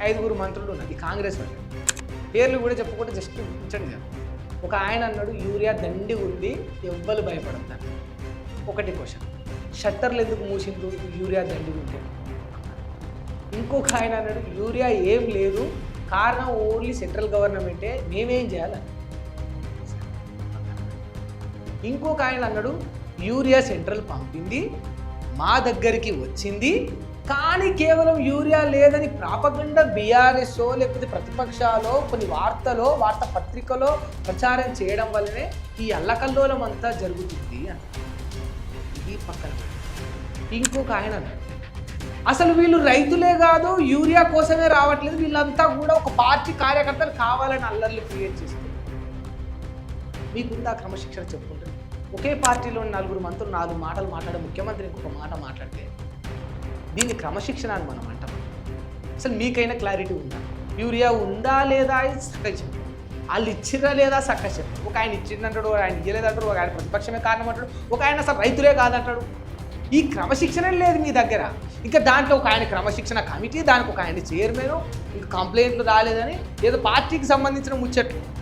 5 మంత్రులు ఉన్నారు ఈ కాంగ్రెస్ వాళ్ళు. పేర్లు కూడా చెప్పకుండా జస్ట్ ఉంచండి కదా. ఒక ఆయన అన్నాడు యూరియా దండి ఉంది ఎవ్వరు భయపడతారు. ఒకటి క్వశ్చన్, షట్టర్లు ఎందుకు మూసిండ్రు యూరియా దండి ఉంటే? ఇంకొక ఆయన అన్నాడు యూరియా ఏం లేదు, కారణం ఓన్లీ సెంట్రల్ గవర్నమెంటే, మేమేం చేయాలి. ఇంకొక ఆయన అన్నాడు యూరియా సెంట్రల్ పంపింది, మా దగ్గరికి వచ్చింది, కానీ కేవలం యూరియా లేదని ప్రాపగండ బీఆర్ఎస్ఓ లేకపోతే ప్రతిపక్షాలో కొన్ని వార్తాపత్రికలో ప్రచారం చేయడం వల్లనే ఈ అల్లకల్లోలం అంతా జరుగుతుంది అని. ఈ పక్కన ఇంకొక ఆయన అన్నాడు అసలు వీళ్ళు రైతులే కాదు యూరియా కోసమే రావట్లేదు, వీళ్ళంతా కూడా ఒక పార్టీ కార్యకర్తలు కావాలని అల్లర్లు క్రియేట్ చేస్తారు. మీకుందా క్రమశిక్షణ చెప్పుకుంటారు? ఒకే పార్టీలో 4 మంత్రులు 4 మాటలు మాట్లాడే ముఖ్యమంత్రి ఇంకొక మాట మాట్లాడితే దీన్ని క్రమశిక్షణ అని మనం అంటాం. అసలు మీకైనా క్లారిటీ ఉందా? యూరియా ఉందా లేదా అని చక్కగా చెప్పు. వాళ్ళు ఇచ్చిరా లేదా చక్కగా చెప్పు. ఒక ఆయన ఇచ్చిందంటాడు, ఒక ఆయన ఇయ్యలేదంటాడు, ఒక ఆయన ప్రతిపక్షమే కారణం అంటాడు, ఒక ఆయన అసలు రైతులే కాదంటాడు. ఈ క్రమశిక్షణ లేదు మీ దగ్గర. ఇంకా దాంట్లో ఒక ఆయన క్రమశిక్షణ కమిటీ, దానికి ఒక ఆయన చైర్మన్, ఇంకా కంప్లైంట్లు రాలేదని ఏదో పార్టీకి సంబంధించిన ముచ్చట్లు.